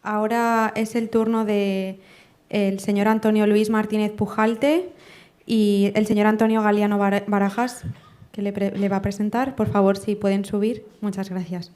Ahora es el turno de el señor Antonio Luis Martínez Pujalte y el señor Antonio Galiano Barajas, que le va a presentar. Por favor, si pueden subir. Muchas gracias.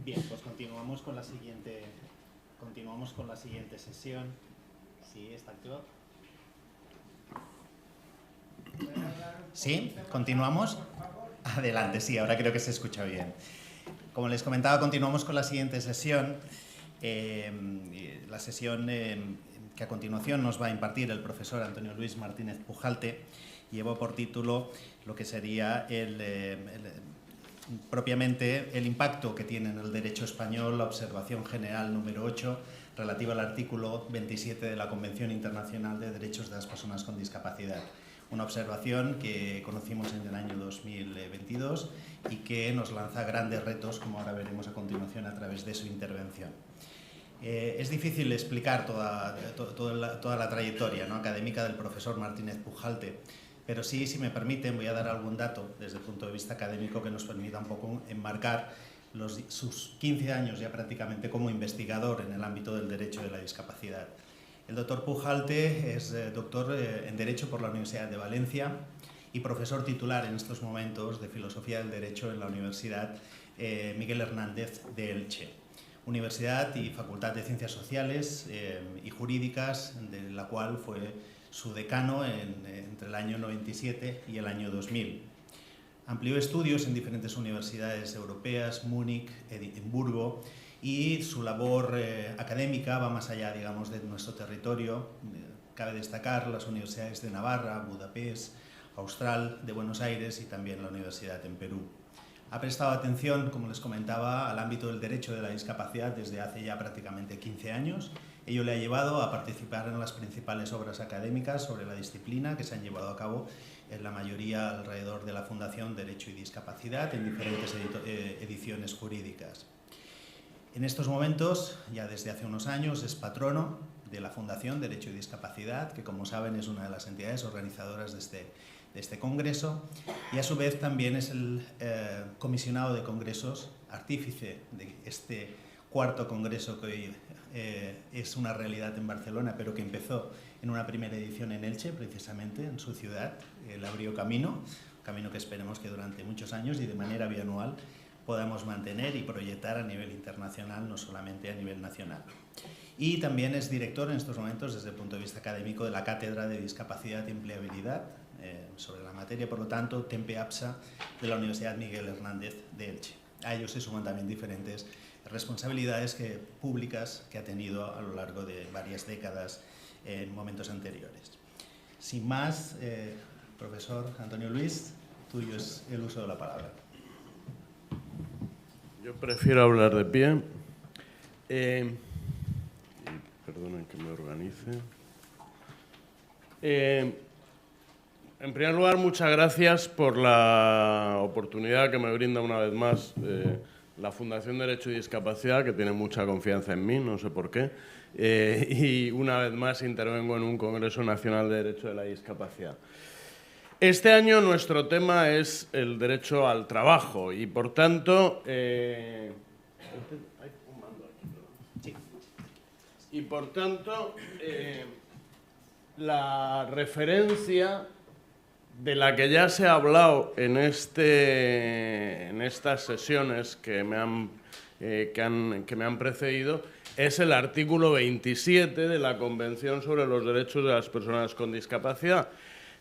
Bien, pues continuamos con la siguiente sesión. ¿Sí? ¿Está activo? ¿Sí? ¿Continuamos? Adelante, sí, ahora creo que se escucha bien. Como les comentaba, continuamos con la siguiente sesión. La sesión que a continuación nos va a impartir el profesor Antonio Luis Martínez Pujalte lleva por título lo que sería propiamente el impacto que tiene en el derecho español la observación general número 8 relativa al artículo 27 de la Convención Internacional de Derechos de las Personas con Discapacidad. Una observación que conocimos en el año 2022 y que nos lanza grandes retos, como ahora veremos a continuación a través de su intervención. Es difícil explicar toda la trayectoria, ¿no?, académica del profesor Martínez Pujalte, pero sí, si me permiten, voy a dar algún dato desde el punto de vista académico que nos permita un poco enmarcar sus 15 años ya prácticamente como investigador en el ámbito del derecho de la discapacidad. El doctor Pujalte es doctor en Derecho por la Universidad de Valencia y profesor titular en estos momentos de Filosofía del Derecho en la Universidad Miguel Hernández de Elche. Universidad y Facultad de Ciencias Sociales y Jurídicas, de la cual fue su decano entre el año 97 y el año 2000. Amplió estudios en diferentes universidades europeas, Múnich, Edimburgo, y su labor académica va más allá, digamos, de nuestro territorio. Cabe destacar las universidades de Navarra, Budapest, Austral, de Buenos Aires y también la Universidad en Perú. Ha prestado atención, como les comentaba, al ámbito del derecho de la discapacidad desde hace ya prácticamente 15 años. Ello le ha llevado a participar en las principales obras académicas sobre la disciplina que se han llevado a cabo en la mayoría alrededor de la Fundación Derecho y Discapacidad en diferentes ediciones jurídicas. En estos momentos, ya desde hace unos años, es patrono de la Fundación Derecho y Discapacidad, que como saben es una de las entidades organizadoras de este congreso, y a su vez también es el comisionado de congresos, artífice de este cuarto congreso que hoy es una realidad en Barcelona, pero que empezó en una primera edición en Elche, precisamente en su ciudad. Él abrió camino que esperemos que durante muchos años y de manera bianual podamos mantener y proyectar a nivel internacional, no solamente a nivel nacional. Y también es director en estos momentos, desde el punto de vista académico, de la Cátedra de Discapacidad y Empleabilidad sobre la materia, por lo tanto, TEMPE-APSA de la Universidad Miguel Hernández de Elche. A ellos se suman también diferentes responsabilidades públicas que ha tenido a lo largo de varias décadas en momentos anteriores. Sin más, profesor Antonio Luis, tuyo es el uso de la palabra. Yo prefiero hablar de pie. Perdonen que me organice. En primer lugar, muchas gracias por la oportunidad que me brinda una vez más la Fundación Derecho y Discapacidad, que tiene mucha confianza en mí, no sé por qué, y una vez más intervengo en un Congreso Nacional de Derecho de la Discapacidad. Este año nuestro tema es el derecho al trabajo y, por tanto, la referencia de la que ya se ha hablado en estas sesiones que me han precedido es el artículo 27 de la Convención sobre los Derechos de las Personas con Discapacidad,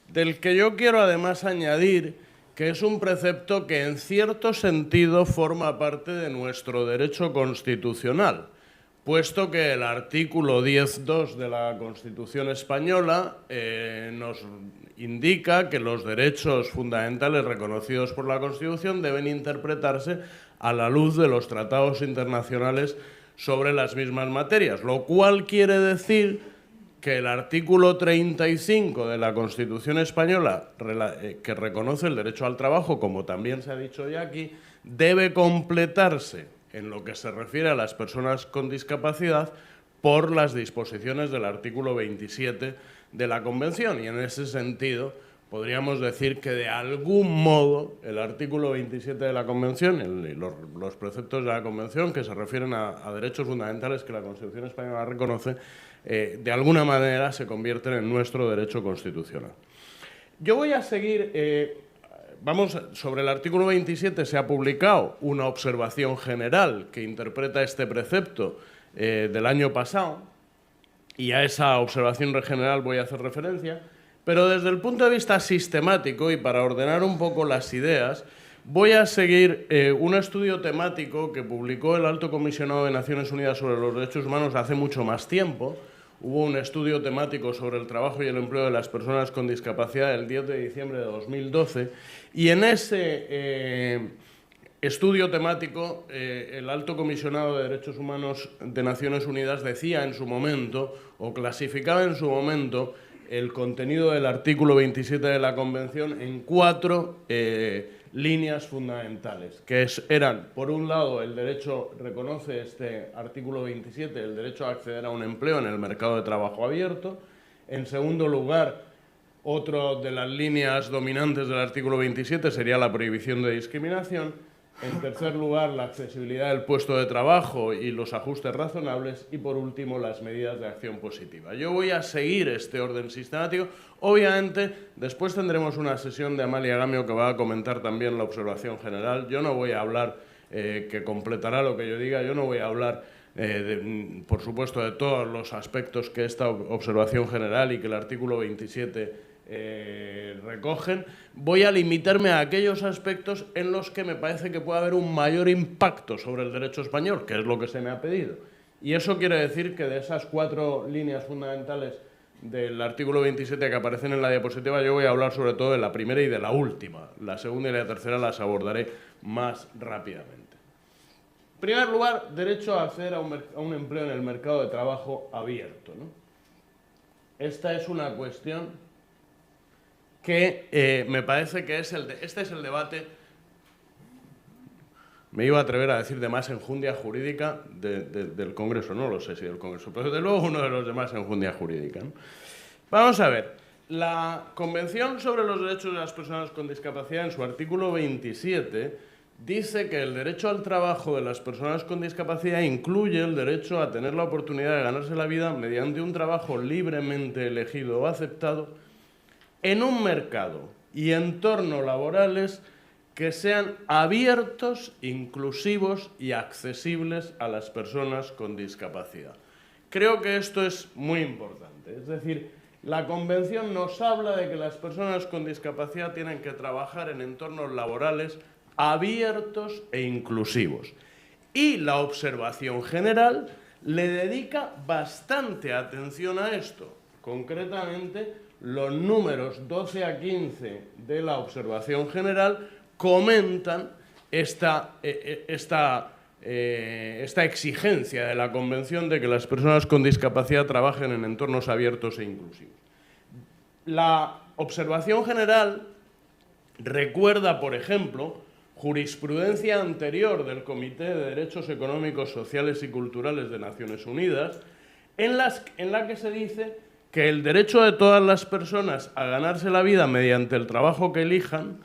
del que yo quiero además añadir que es un precepto que en cierto sentido forma parte de nuestro derecho constitucional, puesto que el artículo 10.2 de la Constitución española nos indica que los derechos fundamentales reconocidos por la Constitución deben interpretarse a la luz de los tratados internacionales sobre las mismas materias, lo cual quiere decir que el artículo 35 de la Constitución española, que reconoce el derecho al trabajo, como también se ha dicho ya aquí, debe completarse en lo que se refiere a las personas con discapacidad por las disposiciones del artículo 27 de la Convención. Y en ese sentido podríamos decir que de algún modo el artículo 27 de la Convención y los preceptos de la Convención que se refieren a derechos fundamentales que la Constitución española reconoce, de alguna manera se convierten en nuestro derecho constitucional. Yo voy a seguir, sobre el artículo 27 se ha publicado una observación general que interpreta este precepto del año pasado, y a esa observación general voy a hacer referencia, pero desde el punto de vista sistemático y para ordenar un poco las ideas, voy a seguir un estudio temático que publicó el Alto Comisionado de Naciones Unidas sobre los Derechos Humanos hace mucho más tiempo. Hubo un estudio temático sobre el trabajo y el empleo de las personas con discapacidad el 10 de diciembre de 2012 y en ese estudio temático el Alto Comisionado de Derechos Humanos de Naciones Unidas decía en su momento o clasificaba en su momento el contenido del artículo 27 de la Convención en 4 líneas fundamentales, que eran, por un lado, el derecho, reconoce este artículo 27, el derecho a acceder a un empleo en el mercado de trabajo abierto. En segundo lugar, otra de las líneas dominantes del artículo 27 sería la prohibición de discriminación. En tercer lugar, la accesibilidad del puesto de trabajo y los ajustes razonables. Y, por último, las medidas de acción positiva. Yo voy a seguir este orden sistemático. Obviamente, después tendremos una sesión de Amalia Gamio que va a comentar también la observación general. Yo no voy a hablar, que completará lo que yo diga, yo no voy a hablar, por supuesto, de todos los aspectos que esta observación general y que el artículo 27 recogen. Voy a limitarme a aquellos aspectos en los que me parece que puede haber un mayor impacto sobre el derecho español, que es lo que se me ha pedido. Y eso quiere decir que de esas 4 líneas fundamentales del artículo 27 que aparecen en la diapositiva, yo voy a hablar sobre todo de la primera y de la última. La segunda y la tercera las abordaré más rápidamente. En primer lugar, derecho a acceder a un empleo en el mercado de trabajo abierto, ¿no? Esta es una cuestión que me parece que este es el debate, me iba a atrever a decir de más enjundia jurídica del Congreso, no lo sé si del Congreso, pero desde luego uno de los de más enjundia jurídica, ¿no? Vamos a ver, la Convención sobre los Derechos de las Personas con Discapacidad en su artículo 27 dice que el derecho al trabajo de las personas con discapacidad incluye el derecho a tener la oportunidad de ganarse la vida mediante un trabajo libremente elegido o aceptado en un mercado y entorno laborales que sean abiertos, inclusivos y accesibles a las personas con discapacidad. Creo que esto es muy importante. Es decir, la Convención nos habla de que las personas con discapacidad tienen que trabajar en entornos laborales abiertos e inclusivos. Y la observación general le dedica bastante atención a esto. Concretamente, los números 12 a 15 de la observación general comentan esta exigencia de la Convención de que las personas con discapacidad trabajen en entornos abiertos e inclusivos. La observación general recuerda, por ejemplo, jurisprudencia anterior del Comité de Derechos Económicos, Sociales y Culturales de Naciones Unidas, en la que se dice que el derecho de todas las personas a ganarse la vida mediante el trabajo que elijan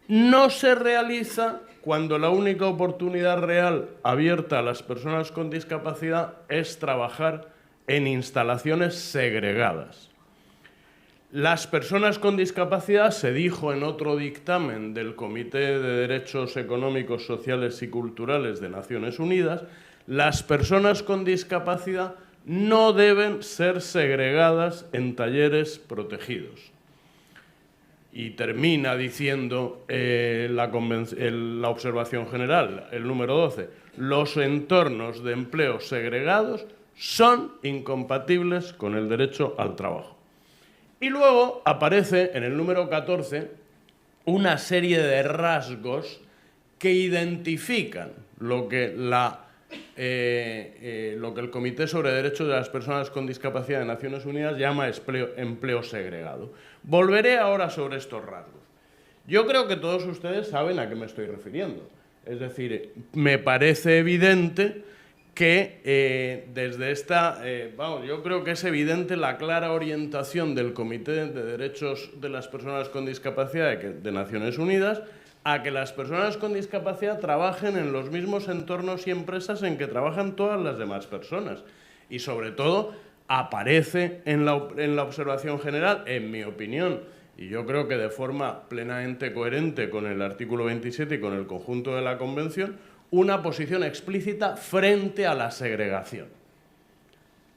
no se realiza cuando la única oportunidad real abierta a las personas con discapacidad es trabajar en instalaciones segregadas. Las personas con discapacidad, se dijo en otro dictamen del Comité de Derechos Económicos, Sociales y Culturales de Naciones Unidas, las personas con discapacidad no deben ser segregadas en talleres protegidos. y termina diciendo la observación general, el número 12, los entornos de empleo segregados son incompatibles con el derecho al trabajo. Y luego aparece en el número 14 una serie de rasgos que identifican lo que el Comité sobre Derechos de las Personas con Discapacidad de Naciones Unidas llama empleo segregado. Volveré ahora sobre estos rasgos. Yo creo que todos ustedes saben a qué me estoy refiriendo. Es decir, me parece evidente que desde esta... yo creo que es evidente la clara orientación del Comité de Derechos de las Personas con Discapacidad de Naciones Unidas a que las personas con discapacidad trabajen en los mismos entornos y empresas en que trabajan todas las demás personas. Y sobre todo aparece en la observación general, en mi opinión, y yo creo que de forma plenamente coherente con el artículo 27 y con el conjunto de la Convención, una posición explícita frente a la segregación.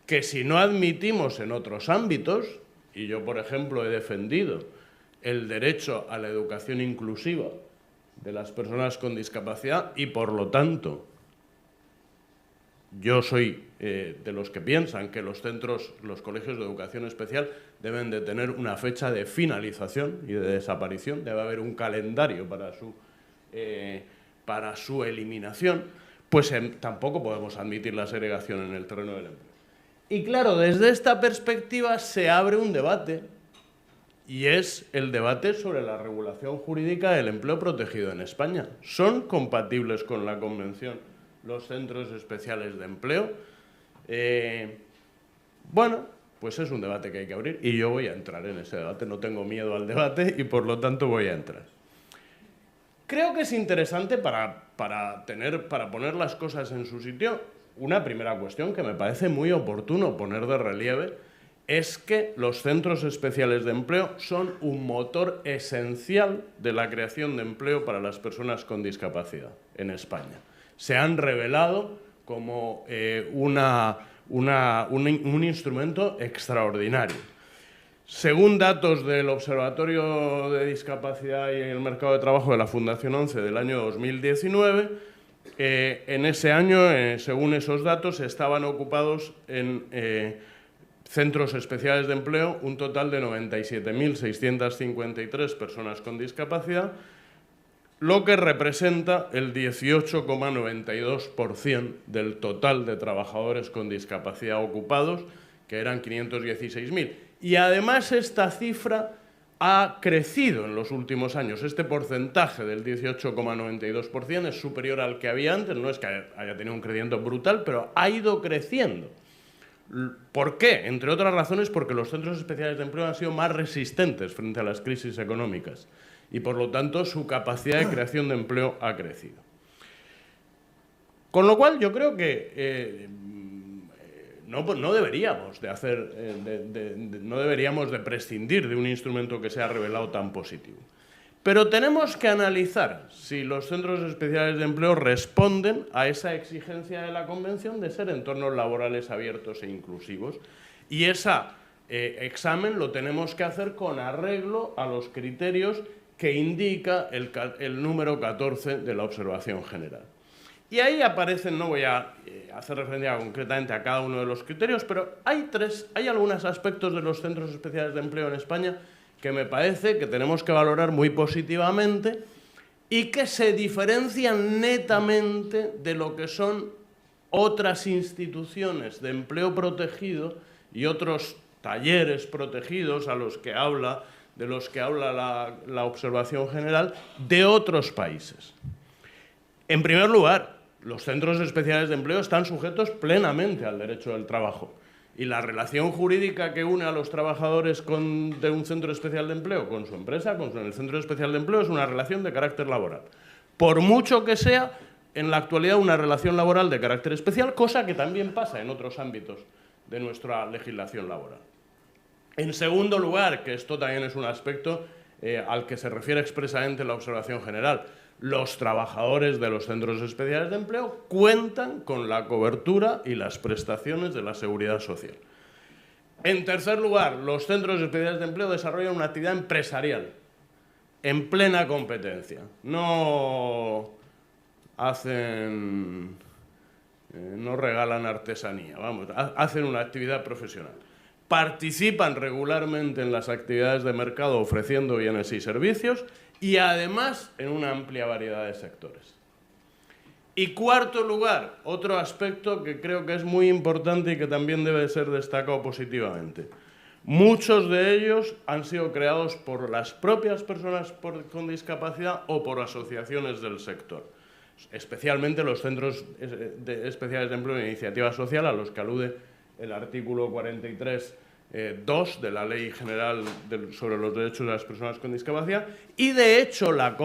Que si no admitimos en otros ámbitos, y yo, por ejemplo, he defendido el derecho a la educación inclusiva de las personas con discapacidad y, por lo tanto, yo soy de los que piensan que los colegios de educación especial deben de tener una fecha de finalización y de desaparición, debe haber un calendario para su eliminación, pues tampoco podemos admitir la segregación en el terreno del empleo. Y claro, desde esta perspectiva se abre un debate, y es el debate sobre la regulación jurídica del empleo protegido en España. ¿Son compatibles con la Convención los centros especiales de empleo? Bueno, pues es un debate que hay que abrir y yo voy a entrar en ese debate. No tengo miedo al debate y, por lo tanto, voy a entrar. Creo que es interesante para poner las cosas en su sitio. Una primera cuestión que me parece muy oportuno poner de relieve es que los centros especiales de empleo son un motor esencial de la creación de empleo para las personas con discapacidad en España. Se han revelado como un instrumento extraordinario. Según datos del Observatorio de Discapacidad y el Mercado de Trabajo de la Fundación 11 del año 2019, en ese año, según esos datos, estaban ocupados en centros especiales de empleo un total de 97.653 personas con discapacidad, lo que representa el 18,92% del total de trabajadores con discapacidad ocupados, que eran 516.000. Y además esta cifra ha crecido en los últimos años. Este porcentaje del 18,92% es superior al que había antes, no es que haya tenido un crecimiento brutal, pero ha ido creciendo. ¿Por qué? Entre otras razones porque los centros especiales de empleo han sido más resistentes frente a las crisis económicas y, por lo tanto, su capacidad de creación de empleo ha crecido. Con lo cual, yo creo que no deberíamos de prescindir de un instrumento que se ha revelado tan positivo. Pero tenemos que analizar si los centros especiales de empleo responden a esa exigencia de la Convención de ser entornos laborales abiertos e inclusivos. Y ese examen lo tenemos que hacer con arreglo a los criterios que indica el número 14 de la observación general. Y ahí aparecen, no voy a hacer referencia concretamente a cada uno de los criterios, pero hay algunos aspectos de los centros especiales de empleo en España que me parece que tenemos que valorar muy positivamente y que se diferencian netamente de lo que son otras instituciones de empleo protegido y otros talleres protegidos de los que habla la observación general de otros países. En primer lugar, los centros especiales de empleo están sujetos plenamente al derecho del trabajo. Y la relación jurídica que une a los trabajadores de un centro especial de empleo con su empresa, con el centro especial de empleo, es una relación de carácter laboral. Por mucho que sea, en la actualidad, una relación laboral de carácter especial, cosa que también pasa en otros ámbitos de nuestra legislación laboral. En segundo lugar, que esto también es un aspecto al que se refiere expresamente la observación general, los trabajadores de los centros especiales de empleo cuentan con la cobertura y las prestaciones de la seguridad social. En tercer lugar, los centros especiales de empleo desarrollan una actividad empresarial. en plena competencia. No regalan artesanía, vamos, hacen una actividad profesional. Participan regularmente en las actividades de mercado ofreciendo bienes y servicios y además en una amplia variedad de sectores. Y cuarto lugar, otro aspecto que creo que es muy importante y que también debe ser destacado positivamente. Muchos de ellos han sido creados por las propias personas con discapacidad o por asociaciones del sector, especialmente los centros especiales de empleo e iniciativa social a los que alude el artículo 43.2 de la Ley General sobre los Derechos de las Personas con Discapacidad, y de hecho la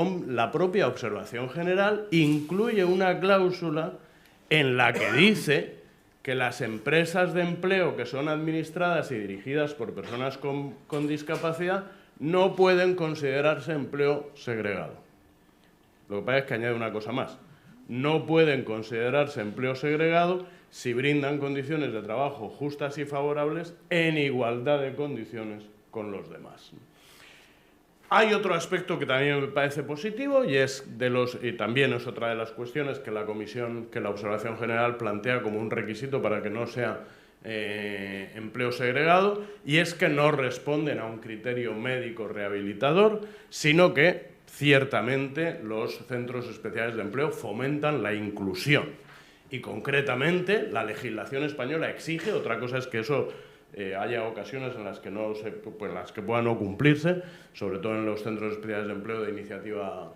propia observación general incluye una cláusula en la que dice que las empresas de empleo que son administradas y dirigidas por personas con discapacidad no pueden considerarse empleo segregado. Lo que pasa es que añade una cosa más. No pueden considerarse empleo segregado si brindan condiciones de trabajo justas y favorables en igualdad de condiciones con los demás. Hay otro aspecto que también me parece positivo y también es otra de las cuestiones que la observación general plantea como un requisito para que no sea empleo segregado, y es que no responden a un criterio médico rehabilitador, sino que ciertamente los centros especiales de empleo fomentan la inclusión. Y concretamente la legislación española exige, otra cosa es que eso haya ocasiones en las que las que puedan no cumplirse, sobre todo en los centros especiales de empleo de iniciativa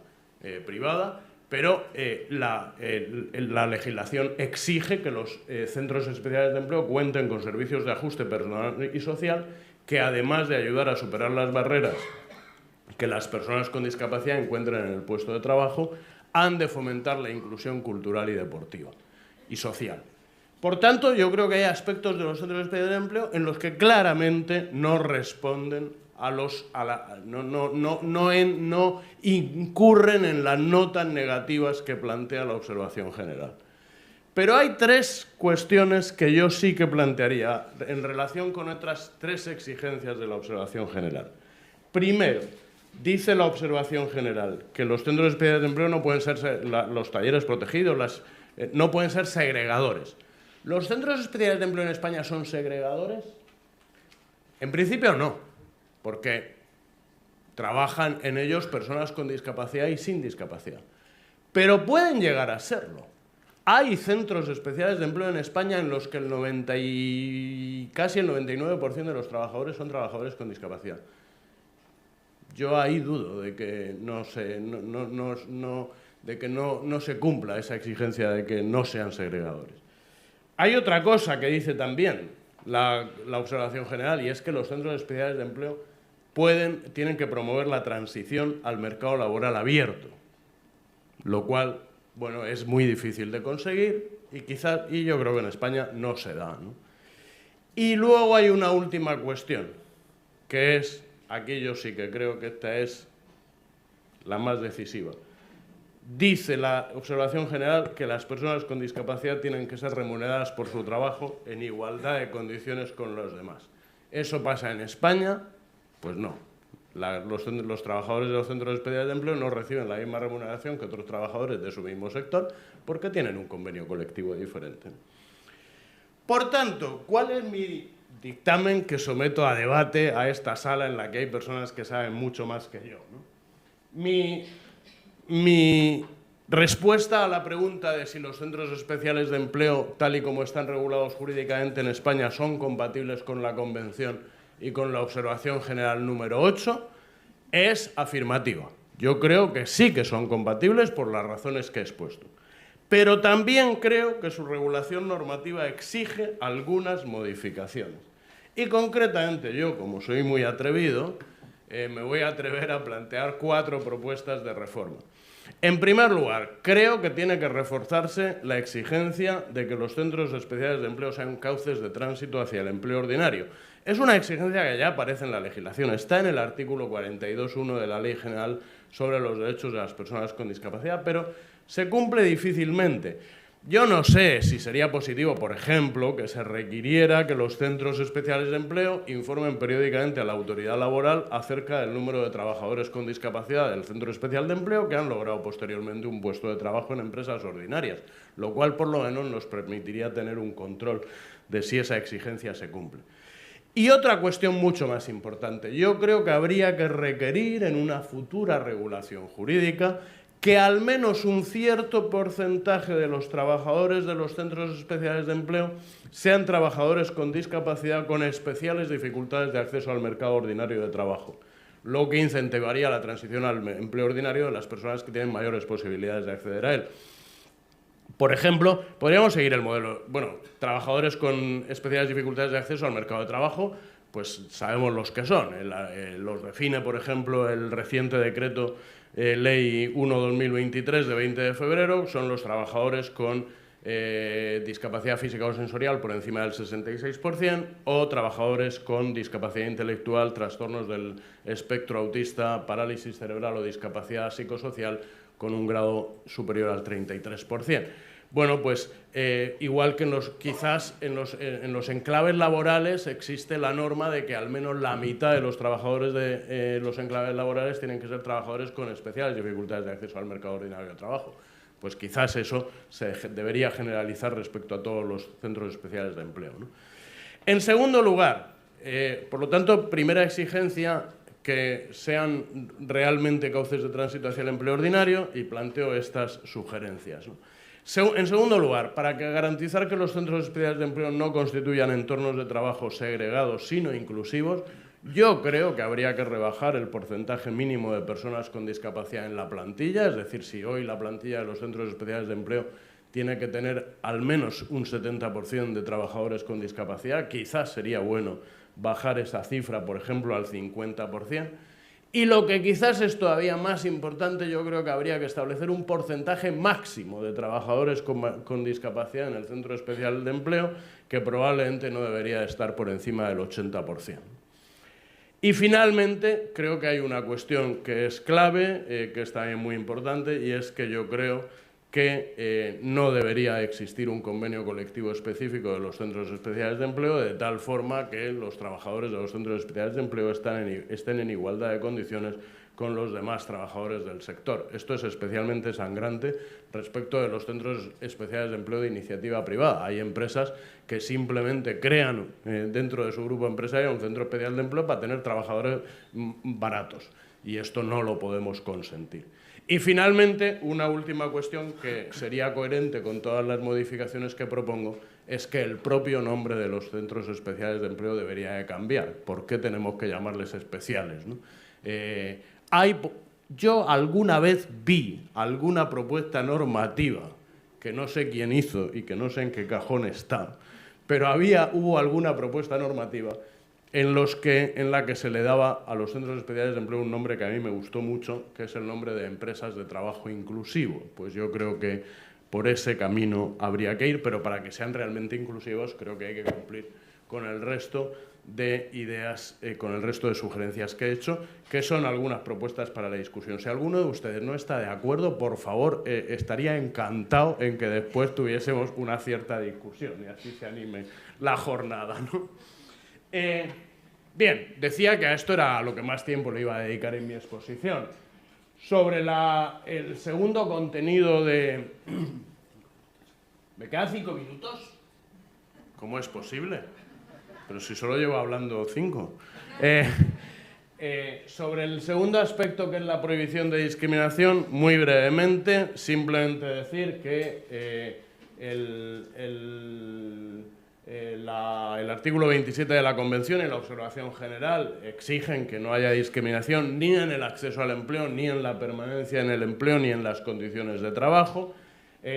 privada, pero la legislación exige que los centros especiales de empleo cuenten con servicios de ajuste personal y social que, además de ayudar a superar las barreras que las personas con discapacidad encuentren en el puesto de trabajo, han de fomentar la inclusión cultural y deportiva y social. Por tanto, yo creo que hay aspectos de los centros especiales de empleo en los que claramente no responden no incurren en las notas negativas que plantea la observación general. Pero hay tres cuestiones que yo sí que plantearía en relación con otras tres exigencias de la observación general. Primero, dice la observación general que los centros especiales de empleo no pueden ser, los talleres protegidos, no pueden ser segregadores. ¿Los centros especiales de empleo en España son segregadores? En principio no, porque trabajan en ellos personas con discapacidad y sin discapacidad. Pero pueden llegar a serlo. Hay centros especiales de empleo en España en los que casi el 99% de los trabajadores son trabajadores con discapacidad. Yo ahí dudo de que no se cumpla esa exigencia de que no sean segregadores. Hay otra cosa que dice también la observación general, y es que los centros especiales de empleo tienen que promover la transición al mercado laboral abierto, lo cual, bueno, es muy difícil de conseguir y yo creo que en España no se da, ¿no? Y luego hay una última cuestión, que es, aquí yo sí que creo que esta es la más decisiva. Dice la observación general que las personas con discapacidad tienen que ser remuneradas por su trabajo en igualdad de condiciones con los demás. ¿Eso pasa en España? Pues no. Los trabajadores de los centros especiales de empleo no reciben la misma remuneración que otros trabajadores de su mismo sector porque tienen un convenio colectivo diferente. Por tanto, ¿cuál es mi dictamen que someto a debate a esta sala en la que hay personas que saben mucho más que yo, ¿no? Mi respuesta a la pregunta de si los centros especiales de empleo, tal y como están regulados jurídicamente en España, son compatibles con la Convención y con la observación general número 8, es afirmativa. Yo creo que sí que son compatibles por las razones que he expuesto. Pero también creo que su regulación normativa exige algunas modificaciones. Y concretamente yo, como soy muy atrevido, me voy a atrever a plantear 4 propuestas de reforma. En primer lugar, creo que tiene que reforzarse la exigencia de que los centros especiales de empleo sean cauces de tránsito hacia el empleo ordinario. Es una exigencia que ya aparece en la legislación, está en el artículo 42.1 de la Ley General sobre los Derechos de las Personas con Discapacidad, pero se cumple difícilmente. Yo no sé si sería positivo, por ejemplo, que se requiriera que los centros especiales de empleo informen periódicamente a la autoridad laboral acerca del número de trabajadores con discapacidad del centro especial de empleo que han logrado posteriormente un puesto de trabajo en empresas ordinarias, lo cual por lo menos nos permitiría tener un control de si esa exigencia se cumple. Y otra cuestión mucho más importante, yo creo que habría que requerir en una futura regulación jurídica que al menos un cierto porcentaje de los trabajadores de los centros especiales de empleo sean trabajadores con discapacidad con especiales dificultades de acceso al mercado ordinario de trabajo, lo que incentivaría la transición al empleo ordinario de las personas que tienen mayores posibilidades de acceder a él. Por ejemplo, podríamos seguir el modelo, bueno, trabajadores con especiales dificultades de acceso al mercado de trabajo, pues sabemos los que son, los define, por ejemplo, el reciente decreto Ley 1/2023 de 20 de febrero, son los trabajadores con discapacidad física o sensorial por encima del 66% o trabajadores con discapacidad intelectual, trastornos del espectro autista, parálisis cerebral o discapacidad psicosocial con un grado superior al 33%. Bueno, pues igual que quizás en los enclaves laborales existe la norma de que al menos la mitad de los trabajadores de los enclaves laborales tienen que ser trabajadores con especiales dificultades de acceso al mercado ordinario de trabajo. Pues quizás eso se debería generalizar respecto a todos los centros especiales de empleo, ¿no? En segundo lugar, por lo tanto, primera exigencia, que sean realmente cauces de tránsito hacia el empleo ordinario, y planteo estas sugerencias, ¿no? En segundo lugar, para garantizar que los centros especiales de empleo no constituyan entornos de trabajo segregados, sino inclusivos, yo creo que habría que rebajar el porcentaje mínimo de personas con discapacidad en la plantilla, es decir, si hoy la plantilla de los centros especiales de empleo tiene que tener al menos un 70% de trabajadores con discapacidad, quizás sería bueno bajar esa cifra, por ejemplo, al 50%. Y lo que quizás es todavía más importante, yo creo que habría que establecer un porcentaje máximo de trabajadores con discapacidad en el centro especial de empleo, que probablemente no debería estar por encima del 80%. Y finalmente, creo que hay una cuestión que es clave, que es también muy importante, y es que yo creo que no debería existir un convenio colectivo específico de los centros especiales de empleo, de tal forma que los trabajadores de los centros especiales de empleo estén en igualdad de condiciones con los demás trabajadores del sector. Esto es especialmente sangrante respecto de los centros especiales de empleo de iniciativa privada. Hay empresas que simplemente crean dentro de su grupo empresarial un centro especial de empleo para tener trabajadores baratos, y esto no lo podemos consentir. Y finalmente, una última cuestión que sería coherente con todas las modificaciones que propongo es que el propio nombre de los centros especiales de empleo debería de cambiar. ¿Por qué tenemos que llamarles especiales, ¿no? Yo alguna vez vi alguna propuesta normativa que no sé quién hizo y que no sé en qué cajón está, pero hubo alguna propuesta normativa en la que se le daba a los centros especiales de empleo un nombre que a mí me gustó mucho, que es el nombre de empresas de trabajo inclusivo. Pues yo creo que por ese camino habría que ir, pero para que sean realmente inclusivos creo que hay que cumplir con el resto de ideas, con el resto de sugerencias que he hecho, que son algunas propuestas para la discusión. Si alguno de ustedes no está de acuerdo, por favor, estaría encantado en que después tuviésemos una cierta discusión y así se anime la jornada, ¿no? Bien, decía que a esto era lo que más tiempo le iba a dedicar en mi exposición. Sobre el segundo contenido de... ¿Me quedan 5 minutos? ¿Cómo es posible? Pero si solo llevo hablando 5. Sobre el segundo aspecto, que es la prohibición de discriminación, muy brevemente, simplemente decir que el artículo 27 de la Convención y la observación general exigen que no haya discriminación ni en el acceso al empleo, ni en la permanencia en el empleo, ni en las condiciones de trabajo.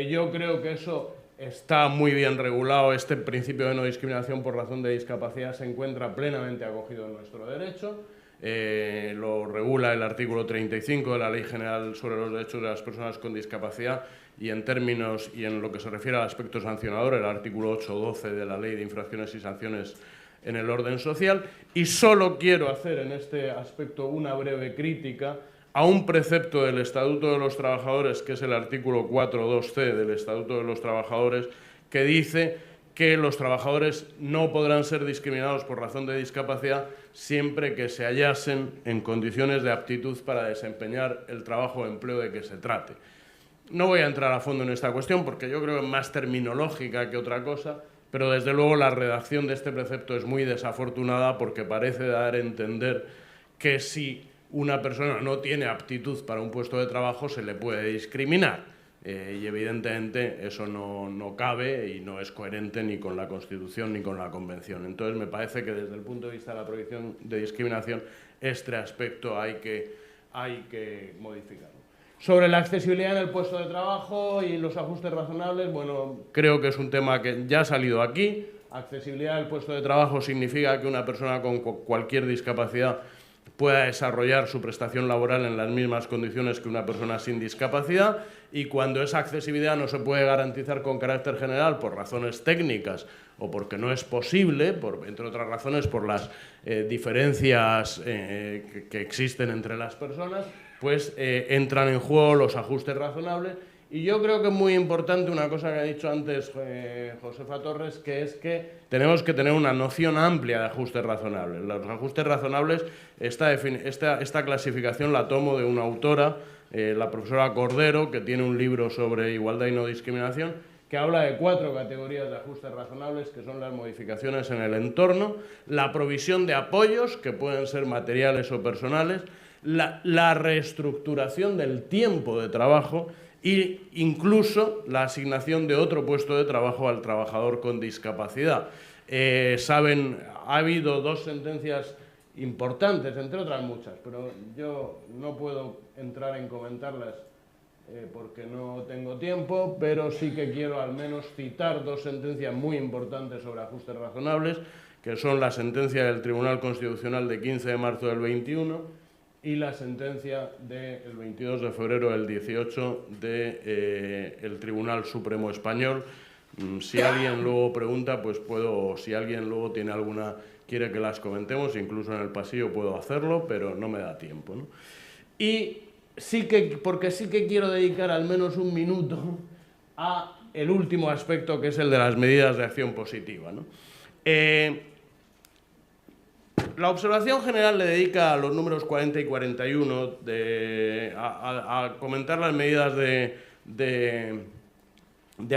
Yo creo que eso está muy bien regulado. Este principio de no discriminación por razón de discapacidad se encuentra plenamente acogido en nuestro derecho. Lo regula el artículo 35 de la Ley General sobre los Derechos de las Personas con Discapacidad, y en lo que se refiere al aspecto sancionador, el artículo 8.12 de la Ley de Infracciones y Sanciones en el Orden Social. Y solo quiero hacer en este aspecto una breve crítica a un precepto del Estatuto de los Trabajadores, que es el artículo 4.2c del Estatuto de los Trabajadores, que dice que los trabajadores no podrán ser discriminados por razón de discapacidad siempre que se hallasen en condiciones de aptitud para desempeñar el trabajo o empleo de que se trate. No voy a entrar a fondo en esta cuestión porque yo creo que es más terminológica que otra cosa, pero desde luego la redacción de este precepto es muy desafortunada porque parece dar a entender que si una persona no tiene aptitud para un puesto de trabajo se le puede discriminar. Y evidentemente eso no cabe y no es coherente ni con la Constitución ni con la Convención. Entonces me parece que desde el punto de vista de la prohibición de discriminación este aspecto hay que modificarlo. Sobre la accesibilidad en el puesto de trabajo y los ajustes razonables, bueno, creo que es un tema que ya ha salido aquí. Accesibilidad al puesto de trabajo significa que una persona con cualquier discapacidad pueda desarrollar su prestación laboral en las mismas condiciones que una persona sin discapacidad, y cuando esa accesibilidad no se puede garantizar con carácter general por razones técnicas o porque no es posible, entre otras razones por las diferencias que existen entre las personas, pues entran en juego los ajustes razonables. Y yo creo que es muy importante una cosa que ha dicho antes Josefa Torres, que es que tenemos que tener una noción amplia de ajustes razonables. Los ajustes razonables, esta clasificación la tomo de una autora, la profesora Cordero, que tiene un libro sobre igualdad y no discriminación, que habla de 4 categorías de ajustes razonables, que son las modificaciones en el entorno, la provisión de apoyos, que pueden ser materiales o personales, la reestructuración del tiempo de trabajo e incluso la asignación de otro puesto de trabajo al trabajador con discapacidad. Saben, ha habido 2 sentencias importantes, entre otras muchas, pero yo no puedo entrar en comentarlas porque no tengo tiempo, pero sí que quiero al menos citar 2 sentencias muy importantes sobre ajustes razonables, que son la sentencia del Tribunal Constitucional de 15 de marzo del 21 y la sentencia del 22 de febrero del 18 del Tribunal Supremo Español. Si alguien luego pregunta, pues puedo, si alguien luego tiene alguna, quiere que las comentemos, incluso en el pasillo puedo hacerlo, pero no me da tiempo, ¿no? Y porque sí que quiero dedicar al menos un minuto a el último aspecto, que es el de las medidas de acción positiva, ¿no? La observación general le dedica a los números 40 y 41 a comentar las medidas de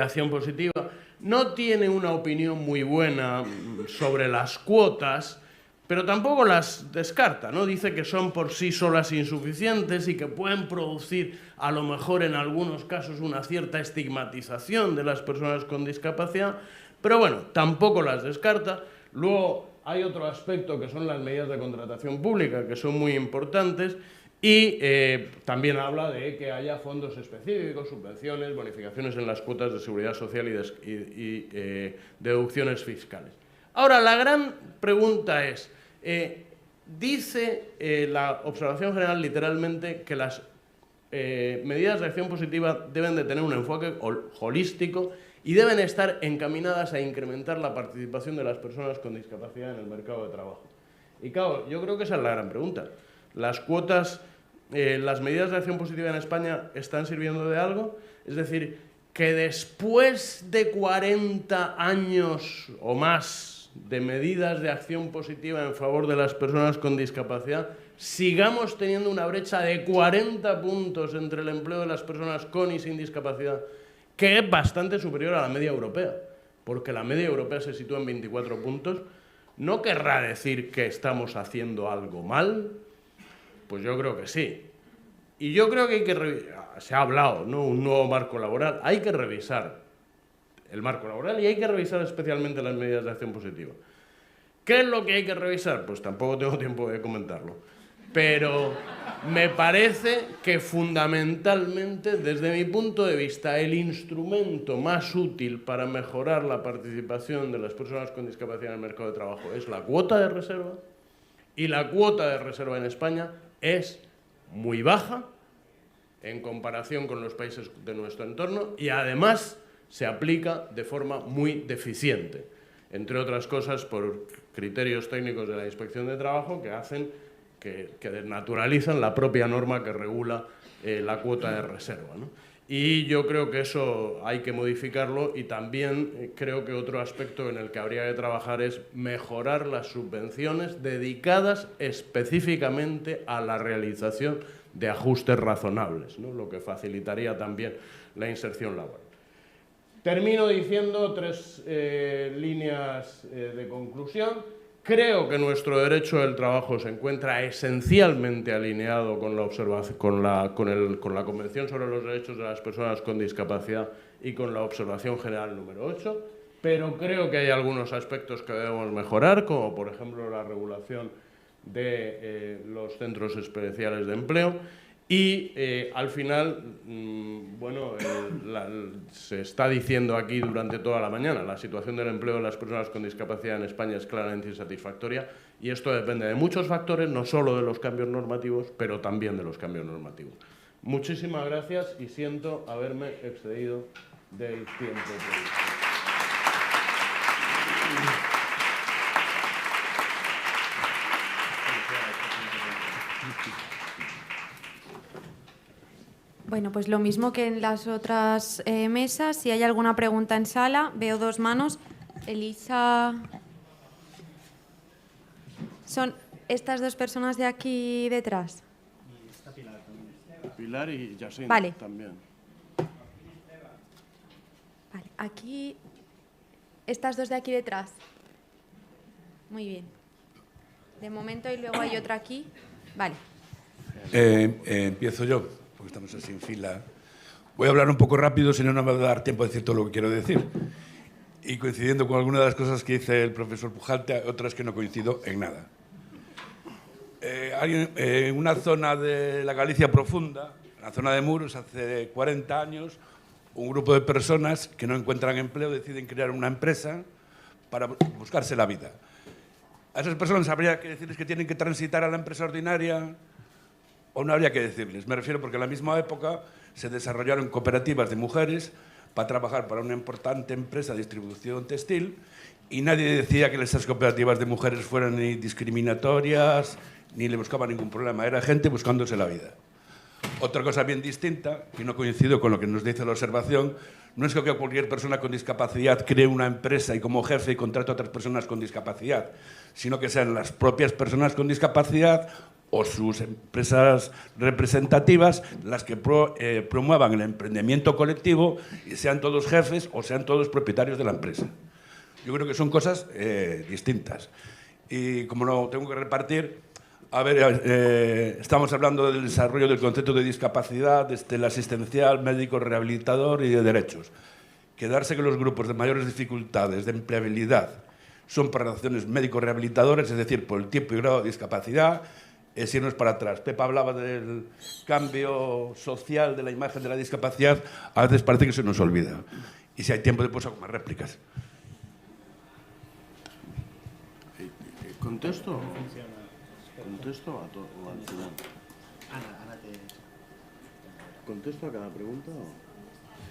acción positiva. No tiene una opinión muy buena sobre las cuotas, pero tampoco las descarta, ¿no? Dice que son por sí solas insuficientes y que pueden producir, a lo mejor en algunos casos, una cierta estigmatización de las personas con discapacidad, pero bueno, tampoco las descarta. Luego hay otro aspecto que son las medidas de contratación pública, que son muy importantes, y también habla de que haya fondos específicos, subvenciones, bonificaciones en las cuotas de seguridad social y deducciones fiscales. Ahora, la gran pregunta es, dice la observación general literalmente que las medidas de acción positiva deben de tener un enfoque holístico y deben estar encaminadas a incrementar la participación de las personas con discapacidad en el mercado de trabajo. Y claro, yo creo que esa es la gran pregunta. ¿Las cuotas, las medidas de acción positiva en España están sirviendo de algo? Es decir, que después de 40 años o más de medidas de acción positiva en favor de las personas con discapacidad, sigamos teniendo una brecha de 40 puntos entre el empleo de las personas con y sin discapacidad, que es bastante superior a la media europea, porque la media europea se sitúa en 24 puntos, ¿no querrá decir que estamos haciendo algo mal? Pues yo creo que sí. Y yo creo que hay que se ha hablado, ¿no? Un nuevo marco laboral. Hay que revisar el marco laboral y hay que revisar especialmente las medidas de acción positiva. ¿Qué es lo que hay que revisar? Pues tampoco tengo tiempo de comentarlo. Pero me parece que fundamentalmente, desde mi punto de vista, el instrumento más útil para mejorar la participación de las personas con discapacidad en el mercado de trabajo es la cuota de reserva, y la cuota de reserva en España es muy baja en comparación con los países de nuestro entorno y además se aplica de forma muy deficiente, entre otras cosas por criterios técnicos de la Inspección de Trabajo que hacen que desnaturalizan la propia norma que regula la cuota de reserva, ¿no? Y yo creo que eso hay que modificarlo, y también creo que otro aspecto en el que habría que trabajar es mejorar las subvenciones dedicadas específicamente a la realización de ajustes razonables, ¿no? Lo que facilitaría también la inserción laboral. Termino diciendo 3 líneas de conclusión. Creo que nuestro derecho del trabajo se encuentra esencialmente alineado con la Convención sobre los Derechos de las Personas con Discapacidad y con la Observación General número 8, pero creo que hay algunos aspectos que debemos mejorar, como por ejemplo la regulación de los centros especiales de empleo. Y al final, bueno, se está diciendo aquí durante toda la mañana, la situación del empleo de las personas con discapacidad en España es claramente insatisfactoria, y esto depende de muchos factores, no solo de los cambios normativos, pero también de los cambios normativos. Muchísimas gracias y siento haberme excedido del tiempo previsto. Bueno, pues lo mismo que en las otras mesas. Si hay alguna pregunta en sala, veo 2 manos. Elisa. ¿Son estas 2 personas de aquí detrás? Pilar y Yasin vale. También. Vale, aquí. Estas 2 de aquí detrás. Muy bien. De momento, y luego hay otra aquí. Vale. Empiezo yo, porque estamos así en fila. Voy a hablar un poco rápido, si no, no me va a dar tiempo a decir todo lo que quiero decir. Y coincidiendo con algunas de las cosas que dice el profesor Pujalte, otras que no coincido en nada. En una zona de la Galicia profunda, en la zona de Muros, hace 40 años, un grupo de personas que no encuentran empleo deciden crear una empresa para buscarse la vida. A esas personas habría que decirles que tienen que transitar a la empresa ordinaria, o no habría que decirles. Me refiero porque en la misma época se desarrollaron cooperativas de mujeres para trabajar para una importante empresa de distribución textil, y nadie decía que esas cooperativas de mujeres fueran ni discriminatorias ni le buscaban ningún problema. Era gente buscándose la vida. Otra cosa bien distinta, que no coincido con lo que nos dice la observación, no es que cualquier persona con discapacidad cree una empresa y como jefe contrate a otras personas con discapacidad, sino que sean las propias personas con discapacidad o sus empresas representativas las que promuevan el emprendimiento colectivo y sean todos jefes o sean todos propietarios de la empresa. Yo creo que son cosas distintas. Y como no tengo que repartir, a ver, estamos hablando del desarrollo del concepto de discapacidad, desde el asistencial, médico, rehabilitador y de derechos. Quedarse que los grupos de mayores dificultades de empleabilidad son por razones médico-rehabilitadoras, es decir, por el tipo y grado de discapacidad, es irnos para atrás. Pepa hablaba del cambio social de la imagen de la discapacidad, a veces parece que se nos olvida. Y si hay tiempo, después hago más réplicas. ¿Contesto? ¿Contesto a todo o al final? Ana ¿Contesto a cada pregunta?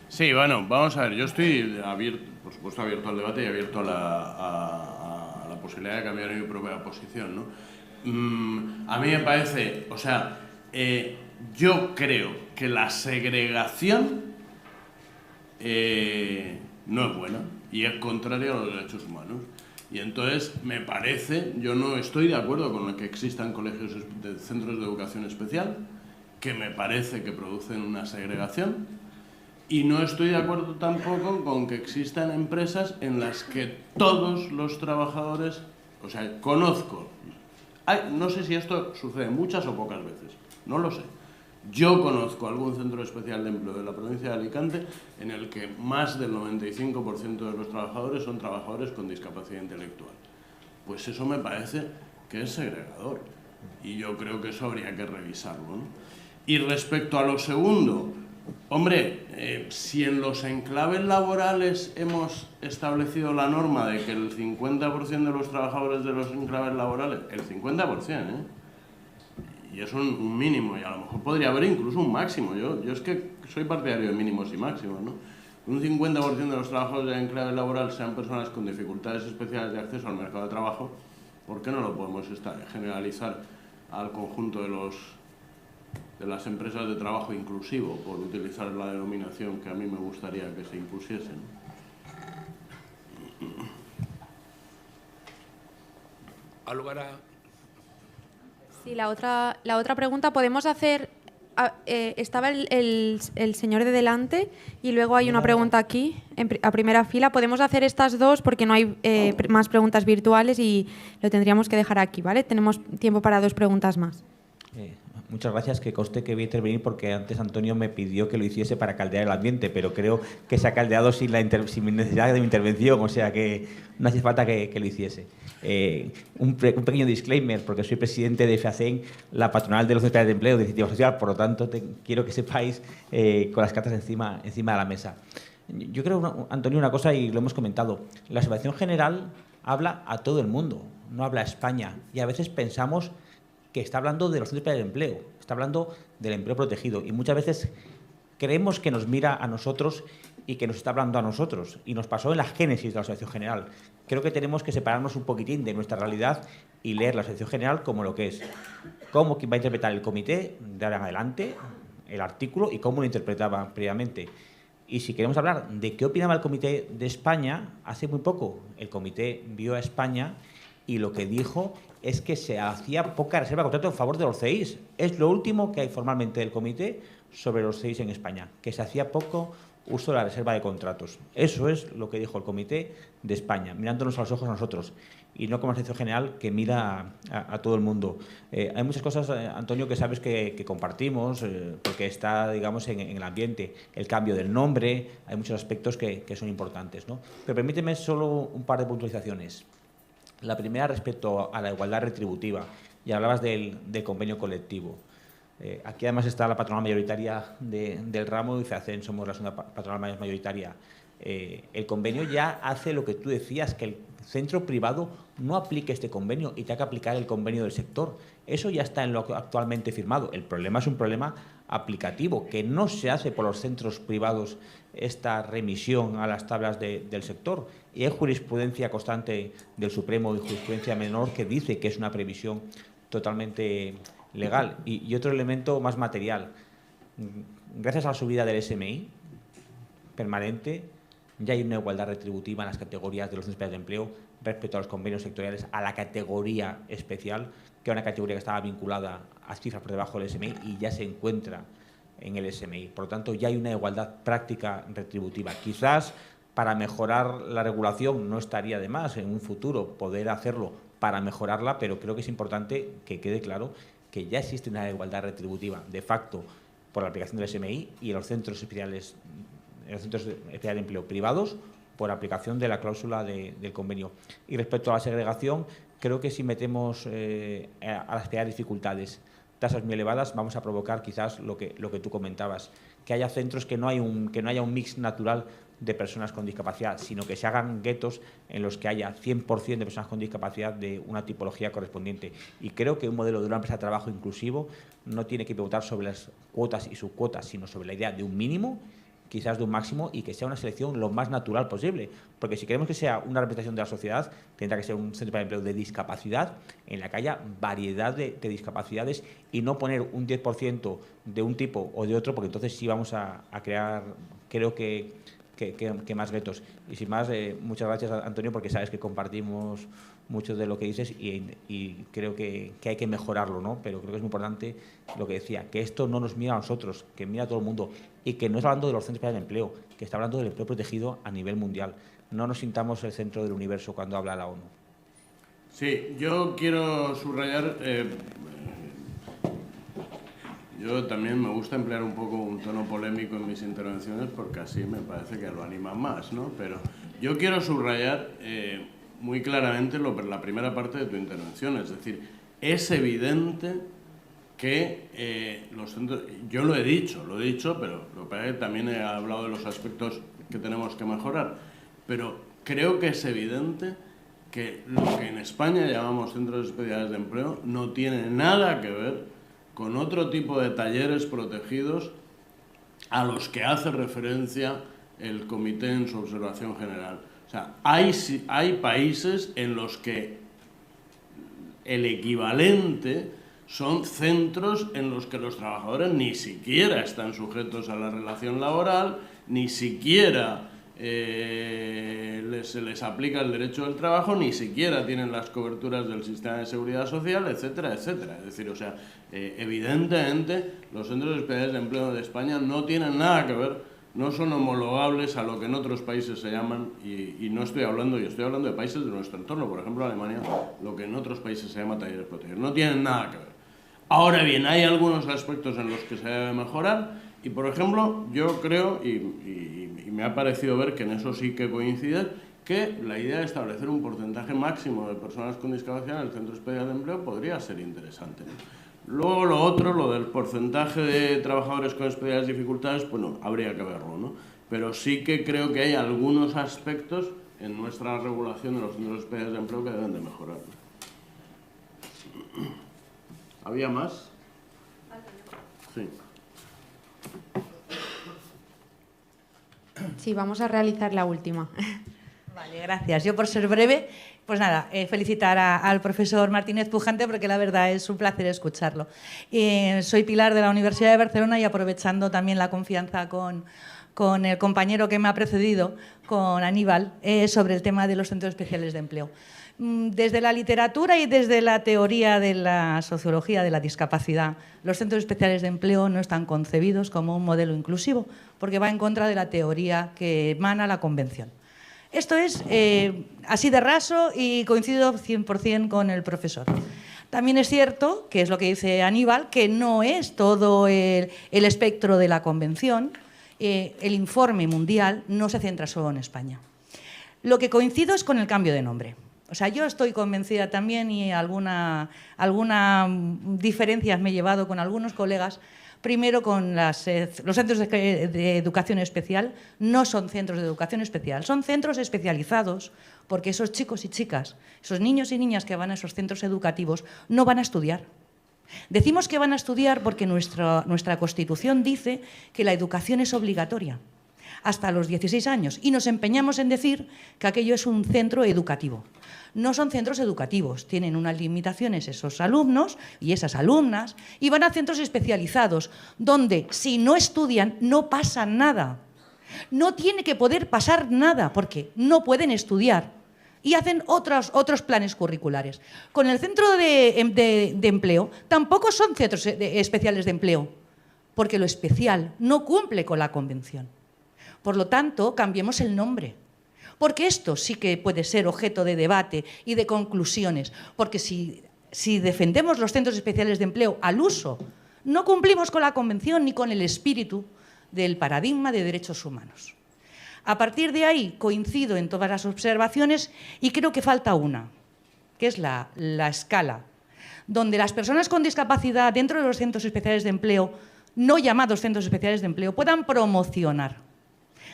Sí, bueno, vamos a ver. Yo estoy abierto, por supuesto, abierto al debate y abierto a la posibilidad de cambiar mi propia posición, ¿no? A mí me parece, o sea, yo creo que la segregación no es buena y es contraria a los derechos humanos. Y entonces, me parece, yo no estoy de acuerdo con que existan colegios, centros de educación especial, que me parece que producen una segregación, y no estoy de acuerdo tampoco con que existan empresas en las que todos los trabajadores, o sea, conozco, no sé si esto sucede muchas o pocas veces, no lo sé. Yo conozco algún centro especial de empleo de la provincia de Alicante en el que más del 95% de los trabajadores son trabajadores con discapacidad intelectual. Pues eso me parece que es segregador y yo creo que eso habría que revisarlo, ¿no? Y respecto a lo segundo, hombre, si en los enclaves laborales hemos establecido la norma de que el 50% de los trabajadores de los enclaves laborales, el 50%, y es un mínimo, y a lo mejor podría haber incluso un máximo. Yo es que soy partidario de mínimos y máximos, ¿no? Un 50% de los trabajadores del enclave laboral sean personas con dificultades especiales de acceso al mercado de trabajo, ¿por qué no lo podemos generalizar al conjunto de las empresas de trabajo inclusivo, por utilizar la denominación que a mí me gustaría que se impusiesen. ¿Al lugar a...? Sí, la otra pregunta podemos hacer... estaba el señor de delante y luego hay una pregunta aquí, a primera fila. Podemos hacer estas dos porque no hay más preguntas virtuales y lo tendríamos que dejar aquí, ¿vale? Tenemos tiempo para 2 preguntas más. Muchas gracias, que conste que voy a intervenir porque antes Antonio me pidió que lo hiciese para caldear el ambiente, pero creo que se ha caldeado sin necesidad de mi intervención, o sea que no hace falta que lo hiciese. Un pequeño disclaimer, porque soy presidente de FEACEN, la patronal de los centros de empleo de iniciativa social, por lo tanto quiero que sepáis con las cartas encima de la mesa. Yo creo, Antonio, una cosa, y lo hemos comentado, la observación general habla a todo el mundo, no habla a España, y a veces pensamos que está hablando de los centros de empleo, está hablando del empleo protegido, y muchas veces creemos que nos mira a nosotros y que nos está hablando a nosotros, y nos pasó en la génesis de la observación general. Creo que tenemos que separarnos un poquitín de nuestra realidad y leer la observación general como lo que es, cómo va a interpretar el comité de ahora en adelante el artículo y cómo lo interpretaba previamente. Y si queremos hablar de qué opinaba el Comité de España, hace muy poco el Comité vio a España y lo que dijo es que se hacía poca reserva de contrato en favor de los CEIs. Es lo último que hay formalmente del Comité sobre los CEIs en España, que se hacía poco uso de la reserva de contratos. Eso es lo que dijo el Comité de España, mirándonos a los ojos a nosotros, y no como la sección general que mira a todo el mundo. Hay muchas cosas, Antonio, que sabes que compartimos, porque está, digamos, en el ambiente. El cambio del nombre, hay muchos aspectos que son importantes, ¿no? Pero permíteme solo un par de puntualizaciones. La primera respecto a la igualdad retributiva, y hablabas del convenio colectivo. Aquí además está la patronal mayoritaria del ramo y FEACEN somos la segunda patronal mayoritaria. El convenio ya hace lo que tú decías, que el centro privado no aplique este convenio y tenga que aplicar el convenio del sector. Eso ya está en lo actualmente firmado. El problema es un problema aplicativo, que no se hace por los centros privados esta remisión a las tablas del sector. Y hay jurisprudencia constante del Supremo y jurisprudencia menor que dice que es una previsión totalmente legal. Y otro elemento más material. Gracias a la subida del SMI permanente, ya hay una igualdad retributiva en las categorías de los centros de empleo respecto a los convenios sectoriales, a la categoría especial, que era una categoría que estaba vinculada a cifras por debajo del SMI y ya se encuentra en el SMI. Por lo tanto, ya hay una igualdad práctica retributiva. Quizás para mejorar la regulación no estaría de más en un futuro poder hacerlo para mejorarla, pero creo que es importante que quede claro que ya existe una igualdad retributiva de facto por la aplicación del SMI y en los centros especiales de empleo privados por aplicación de la cláusula del convenio. Y respecto a la segregación, creo que si metemos a las peores dificultades tasas muy elevadas, vamos a provocar quizás lo que tú comentabas, que haya centros que no haya un mix natural de personas con discapacidad, sino que se hagan guetos en los que haya 100% de personas con discapacidad de una tipología correspondiente. Y creo que un modelo de una empresa de trabajo inclusivo no tiene que preguntar sobre las cuotas y subcuotas, sino sobre la idea de un mínimo, quizás de un máximo, y que sea una selección lo más natural posible. Porque si queremos que sea una representación de la sociedad, tendrá que ser un centro de empleo de discapacidad en la que haya variedad de discapacidades y no poner un 10% de un tipo o de otro, porque entonces sí vamos a crear, creo que más retos. Y sin más, muchas gracias, Antonio, porque sabes que compartimos mucho de lo que dices y creo que hay que mejorarlo, ¿no? Pero creo que es muy importante lo que decía, que esto no nos mira a nosotros, que mira a todo el mundo y que no está hablando de los centros para el empleo, que está hablando del empleo protegido a nivel mundial. No nos sintamos el centro del universo cuando habla la ONU. Sí, yo quiero subrayar... yo también me gusta emplear un poco un tono polémico en mis intervenciones porque así me parece que lo anima más, ¿no? Pero yo quiero subrayar muy claramente la primera parte de tu intervención, es decir, es evidente que los centros... Yo lo he dicho, pero lo que pasa es que también he hablado de los aspectos que tenemos que mejorar, pero creo que es evidente que lo que en España llamamos centros especiales de empleo no tiene nada que ver con otro tipo de talleres protegidos a los que hace referencia el comité en su observación general. O sea, hay países en los que el equivalente son centros en los que los trabajadores ni siquiera están sujetos a la relación laboral, ni siquiera se les aplica el derecho del trabajo, ni siquiera tienen las coberturas del sistema de seguridad social, etcétera, etcétera. Es decir, o sea, evidentemente los centros especiales de empleo de España no tienen nada que ver, no son homologables a lo que en otros países se llaman, y no estoy hablando, yo estoy hablando de países de nuestro entorno, por ejemplo Alemania, lo que en otros países se llama talleres protegidos, no tienen nada que ver. Ahora bien, hay algunos aspectos en los que se debe mejorar, y por ejemplo, yo creo, y me ha parecido ver que en eso sí que coincide, que la idea de establecer un porcentaje máximo de personas con discapacidad en el Centro Especial de Empleo podría ser interesante. Luego lo otro, lo del porcentaje de trabajadores con especiales dificultades, bueno, habría que verlo, ¿no? Pero sí que creo que hay algunos aspectos en nuestra regulación de los centros especiales de empleo que deben de mejorar. ¿Había más? Sí. Sí, vamos a realizar la última. Vale, gracias. Yo, por ser breve, pues nada, felicitar al profesor Martínez Pujante, porque la verdad es un placer escucharlo. Soy Pilar de la Universidad de Barcelona y aprovechando también la confianza con el compañero que me ha precedido, con Aníbal, sobre el tema de los centros especiales de empleo. Desde la literatura y desde la teoría de la sociología de la discapacidad, los centros especiales de empleo no están concebidos como un modelo inclusivo, porque va en contra de la teoría que emana la Convención. Esto es así de raso y coincido 100% con el profesor. También es cierto, que es lo que dice Aníbal, que no es todo el espectro de la Convención. El informe mundial no se centra solo en España. Lo que coincido es con el cambio de nombre. O sea, yo estoy convencida también, y alguna diferencias me he llevado con algunos colegas. Primero, con los centros de educación especial no son centros de educación especial, son centros especializados, porque esos chicos y chicas, esos niños y niñas que van a esos centros educativos no van a estudiar. Decimos que van a estudiar porque nuestra Constitución dice que la educación es obligatoria hasta los 16 años y nos empeñamos en decir que aquello es un centro educativo. No son centros educativos, tienen unas limitaciones esos alumnos y esas alumnas y van a centros especializados donde si no estudian no pasa nada. No tiene que poder pasar nada porque no pueden estudiar y hacen otros planes curriculares. Con el centro de empleo tampoco son centros especiales de empleo porque lo especial no cumple con la Convención. Por lo tanto, cambiemos el nombre. Porque esto sí que puede ser objeto de debate y de conclusiones. Porque si defendemos los centros especiales de empleo al uso, no cumplimos con la Convención ni con el espíritu del paradigma de derechos humanos. A partir de ahí coincido en todas las observaciones y creo que falta una, que es la escala, donde las personas con discapacidad dentro de los centros especiales de empleo, no llamados centros especiales de empleo, puedan promocionar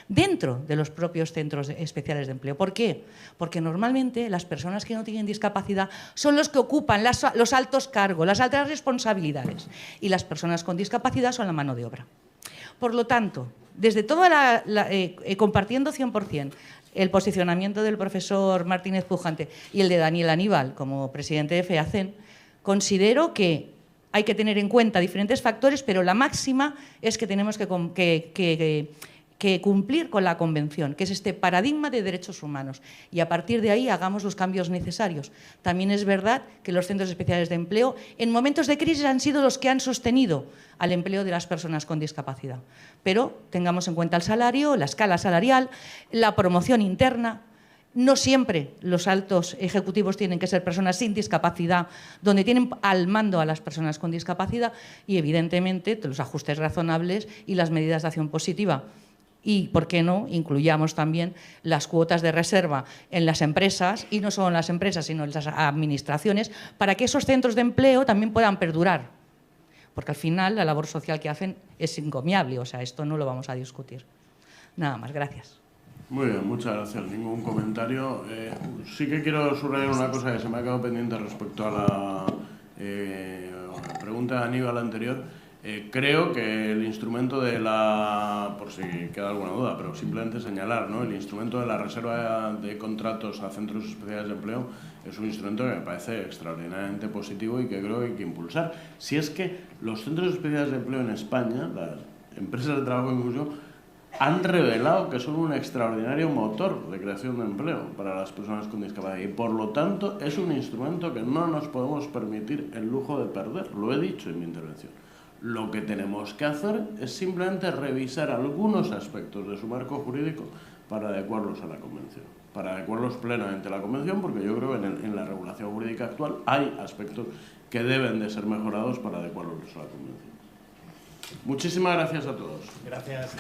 dentro de los propios centros especiales de empleo. ¿Por qué? Porque normalmente las personas que no tienen discapacidad son los que ocupan los altos cargos, las altas responsabilidades, y las personas con discapacidad son la mano de obra. Por lo tanto, desde toda compartiendo 100% el posicionamiento del profesor Martínez Pujante y el de Daniel Aníbal como presidente de FEACEN, considero que hay que tener en cuenta diferentes factores, pero la máxima es que tenemos que cumplir con la Convención, que es este paradigma de derechos humanos, y a partir de ahí hagamos los cambios necesarios. También es verdad que los centros especiales de empleo en momentos de crisis han sido los que han sostenido al empleo de las personas con discapacidad. Pero tengamos en cuenta el salario, la escala salarial, la promoción interna. No siempre los altos ejecutivos tienen que ser personas sin discapacidad, donde tienen al mando a las personas con discapacidad, y evidentemente los ajustes razonables y las medidas de acción positiva. Y, ¿por qué no?, incluyamos también las cuotas de reserva en las empresas, y no solo en las empresas, sino en las administraciones, para que esos centros de empleo también puedan perdurar. Porque al final la labor social que hacen es encomiable, o sea, esto no lo vamos a discutir. Nada más, gracias. Muy bien, muchas gracias. Ningún comentario. Sí que quiero subrayar una cosa que se me ha quedado pendiente respecto a la pregunta de Aníbal anterior. Creo que el instrumento de la, por si queda alguna duda, pero simplemente señalar, ¿no? El instrumento de la reserva de contratos a centros especiales de empleo es un instrumento que me parece extraordinariamente positivo y que creo que hay que impulsar. Si es que los centros especiales de empleo en España, las empresas de trabajo inclusivo, han revelado que son un extraordinario motor de creación de empleo para las personas con discapacidad y, por lo tanto, es un instrumento que no nos podemos permitir el lujo de perder. Lo he dicho en mi intervención. Lo que tenemos que hacer es simplemente revisar algunos aspectos de su marco jurídico para adecuarlos a la Convención, para adecuarlos plenamente a la Convención, porque yo creo que en la regulación jurídica actual hay aspectos que deben de ser mejorados para adecuarlos a la Convención. Muchísimas gracias a todos. Gracias.